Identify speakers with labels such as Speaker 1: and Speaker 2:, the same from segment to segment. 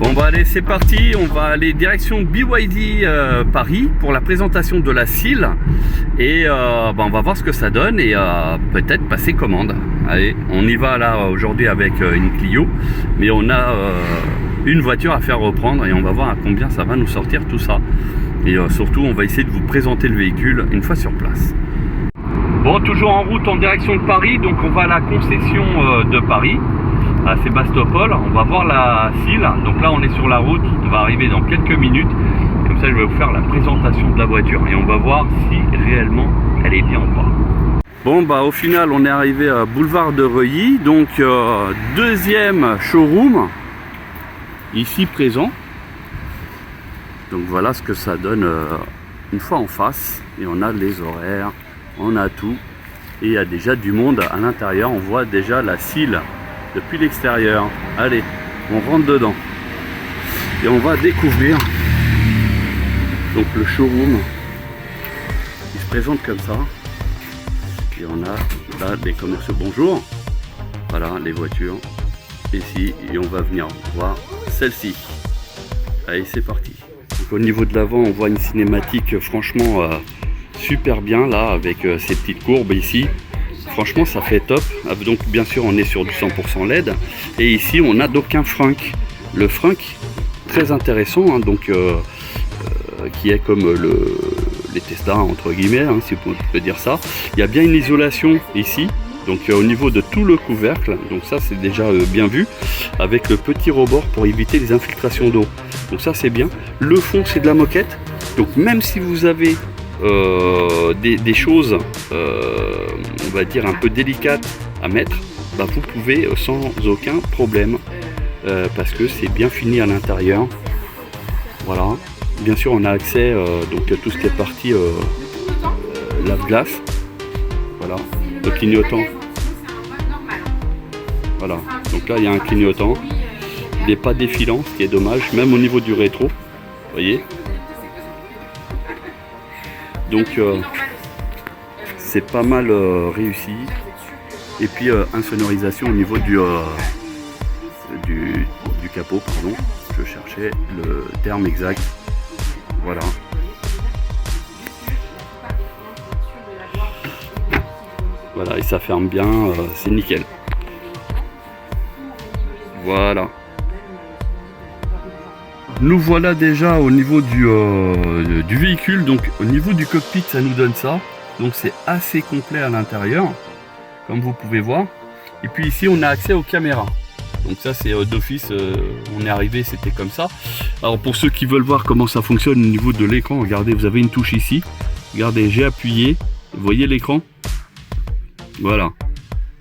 Speaker 1: Bon bah allez, c'est parti, on va aller direction BYD Paris pour la présentation de la SEAL et on va voir ce que ça donne et peut-être passer commande. Allez, on y va là aujourd'hui avec une Clio, mais on a une voiture à faire reprendre et on va voir à combien ça va nous sortir tout ça. Et surtout, on va essayer de vous présenter le véhicule une fois sur place. Bon, toujours en route en direction de Paris, donc on va à la concession de Paris, à Sébastopol. On va voir la SEAL, donc là on est sur la route, on va arriver dans quelques minutes. Comme ça je vais vous faire la présentation de la voiture et on va voir si réellement elle est bien ou pas. Bon bah au final on est arrivé à Boulevard de Reuilly, donc deuxième showroom ici présent. Donc voilà ce que ça donne une fois en face, et on a les horaires, on a tout, et il y a déjà du monde à l'intérieur. On voit déjà la SEAL depuis l'extérieur. Allez, on rentre dedans et on va découvrir donc le showroom. Il se présente comme ça, et on a là des commerciaux. Bonjour, voilà les voitures ici, et on va venir voir celle-ci. Allez, c'est parti. Donc, au niveau de l'avant, on voit une cinématique franchement super bien là, avec ces petites courbes ici. Franchement ça fait top. Donc bien sûr on est sur du 100% LED, et ici on a donc un frunk. Le frunk très intéressant, hein, donc qui est comme les Tesla entre guillemets, hein, si on peut dire ça. Il y a bien une isolation ici, donc au niveau de tout le couvercle, donc ça c'est déjà bien vu, avec le petit rebord pour éviter les infiltrations d'eau. Donc ça c'est bien. Le fond c'est de la moquette, donc même si vous avez des choses on va dire un peu délicates à mettre, bah, vous pouvez sans aucun problème, parce que c'est bien fini à l'intérieur. Voilà, bien sûr on a accès donc à tout ce qui est partie lave-glace. Voilà, le clignotant. Voilà, donc là il y a un clignotant, il n'est pas défilant, ce qui est dommage, même au niveau du rétro, vous voyez. Donc c'est pas mal réussi. Et puis insonorisation au niveau du capot, pardon, je cherchais le terme exact. Voilà. Voilà, et ça ferme bien, c'est nickel. Voilà. Nous voilà déjà au niveau du véhicule. Donc au niveau du cockpit ça nous donne ça, donc c'est assez complet à l'intérieur comme vous pouvez voir. Et puis ici on a accès aux caméras, donc ça c'est d'office, on est arrivé c'était comme ça. Alors pour ceux qui veulent voir comment ça fonctionne au niveau de l'écran, regardez, vous avez une touche ici, regardez, j'ai appuyé, vous voyez l'écran, voilà.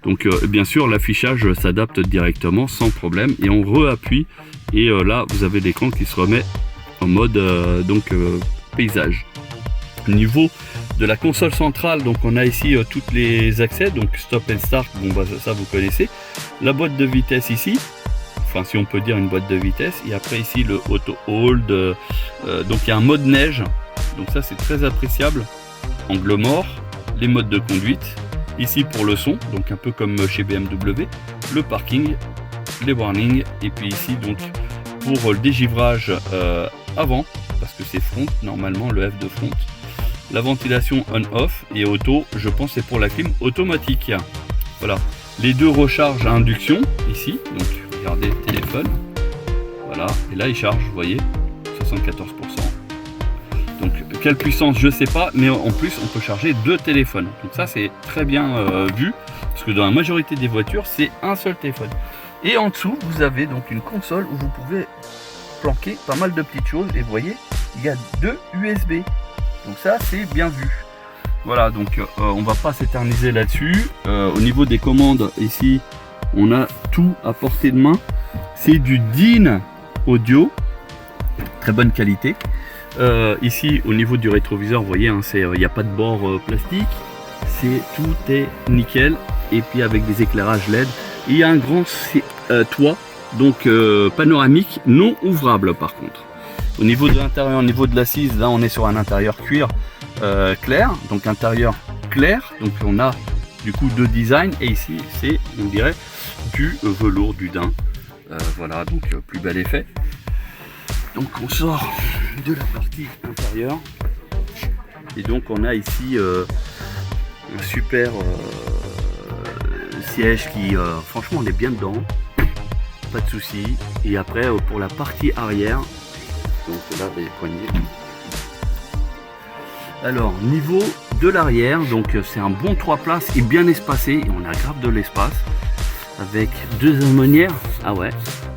Speaker 1: Donc bien sûr l'affichage s'adapte directement sans problème, et on re-appuie et là vous avez l'écran qui se remet en mode paysage. Au niveau de la console centrale, donc on a ici tous les accès, donc stop and start, bon bah ça vous connaissez. La boîte de vitesse ici, enfin si on peut dire une boîte de vitesse, et après ici le auto hold, donc il y a un mode neige, donc ça c'est très appréciable, angle mort, les modes de conduite. Ici pour le son, donc un peu comme chez BMW, le parking, les warnings, et puis ici donc pour le dégivrage avant, parce que c'est front, normalement le F de front, la ventilation on-off, et auto, je pense c'est pour la clim automatique. Voilà, les deux recharges à induction ici, donc regardez le téléphone, voilà, et là il charge, vous voyez, 74%. Donc quelle puissance je sais pas, mais en plus on peut charger deux téléphones, donc ça c'est très bien vu, parce que dans la majorité des voitures c'est un seul téléphone. Et en dessous vous avez donc une console où vous pouvez planquer pas mal de petites choses, et vous voyez il y a deux USB, donc ça c'est bien vu. Voilà, donc on va pas s'éterniser là-dessus. Au niveau des commandes ici on a tout à portée de main, c'est du DIN audio, très bonne qualité. Ici au niveau du rétroviseur vous voyez, hein, il n'y a pas de bord plastique, tout est nickel, et puis avec des éclairages LED. Il y a un grand toit, donc panoramique, non ouvrable par contre. Au niveau de l'intérieur, au niveau de l'assise, là on est sur un intérieur cuir clair, donc intérieur clair, donc on a du coup deux designs, et ici c'est, on dirait, du velours, du daim. Voilà, donc plus bel effet. Donc on sort de la partie intérieure. Et donc on a ici un super siège qui franchement on est bien dedans, pas de souci. Et après pour la partie arrière, donc là les poignées. Alors niveau de l'arrière, donc c'est un bon 3 places et bien espacé, et on a grave de l'espace avec deux aumônières. Ah ouais,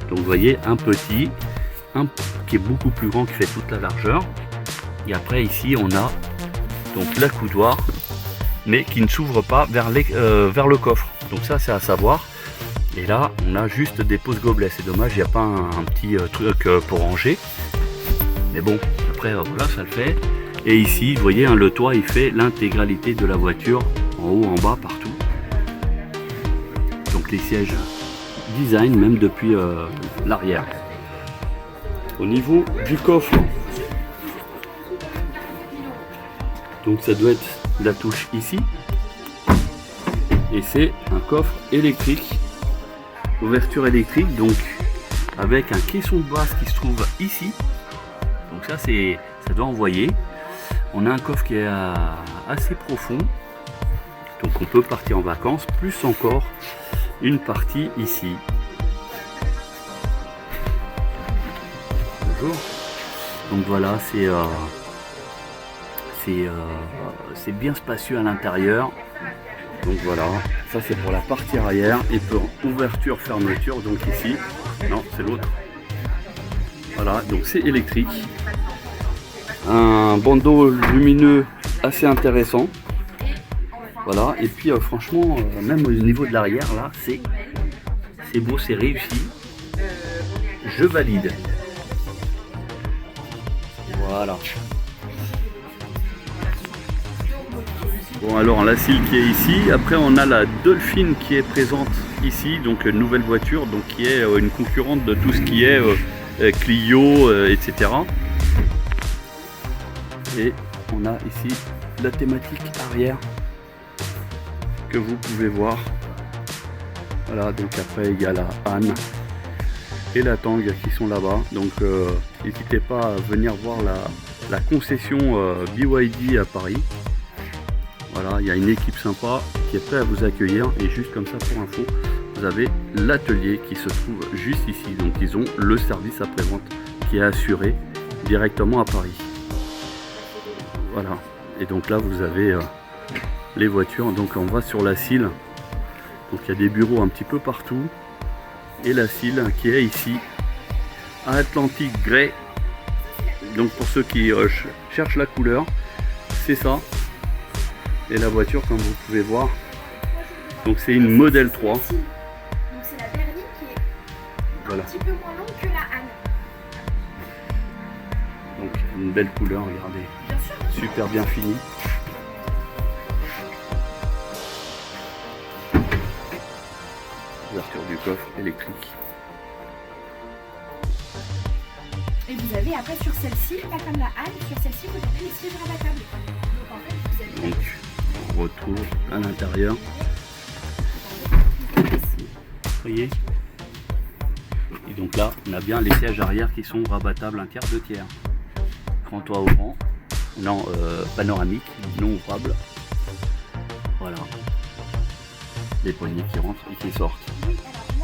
Speaker 1: donc vous voyez un petit, un qui est beaucoup plus grand, qui fait toute la largeur. Et après ici on a donc la coudoir, mais qui ne s'ouvre pas vers le coffre. Donc ça c'est à savoir. Et là on a juste des pose gobelets. C'est dommage, il n'y a pas un petit truc pour ranger. Mais bon, après voilà, ça le fait. Et ici, vous voyez, hein, le toit, il fait l'intégralité de la voiture, en haut, en bas, partout. Donc les sièges design, même depuis l'arrière. Au niveau du coffre, donc ça doit être la touche ici. Et c'est un coffre électrique, ouverture électrique, donc avec un caisson de base qui se trouve ici. Donc ça, ça doit envoyer. On a un coffre qui est assez profond, donc on peut partir en vacances, plus encore une partie ici. Bonjour. Donc voilà, c'est bien spacieux à l'intérieur. Donc voilà, ça c'est pour la partie arrière et pour ouverture, fermeture, donc ici, non c'est l'autre. Voilà, donc c'est électrique. Un bandeau lumineux assez intéressant. Voilà, et puis franchement, même au niveau de l'arrière, là, c'est beau, c'est réussi. Je valide. Voilà. Bon, alors la Seal qui est ici. Après, on a la Dolphin qui est présente ici, donc nouvelle voiture, donc qui est une concurrente de tout ce qui est Clio, etc. Et on a ici la thématique arrière que vous pouvez voir. Voilà, donc après il y a la Anne et la Tang qui sont là-bas. Donc n'hésitez pas à venir voir la concession BYD à Paris. Voilà, il y a une équipe sympa qui est prête à vous accueillir. Et juste comme ça pour info, vous avez l'atelier qui se trouve juste ici. Donc ils ont le service après-vente qui est assuré directement à Paris. Voilà, et donc là vous avez les voitures. Donc on va sur la Seal, donc il y a des bureaux un petit peu partout, et la Seal qui est ici à Atlantic Grey. Donc pour ceux qui cherchent la couleur, c'est ça. Et la voiture, comme vous pouvez voir, donc c'est une modèle 3.
Speaker 2: Donc c'est la berline qui est un petit peu moins longue que la Anne.
Speaker 1: Donc une belle couleur, regardez. Super bien fini. Ouverture du coffre électrique.
Speaker 2: Et vous avez après sur celle-ci, pas comme la Anne, sur celle-ci vous avez les sièges rabattables. Donc en fait vous avez...
Speaker 1: Donc on retrouve à l'intérieur. Vous voyez. Et donc là on a bien les sièges arrière qui sont rabattables un quart, 2 tiers. Grand toit ouvrant. Non, panoramique, non ouvrable. Voilà. Les poignées qui rentrent et qui sortent.
Speaker 2: Oui, alors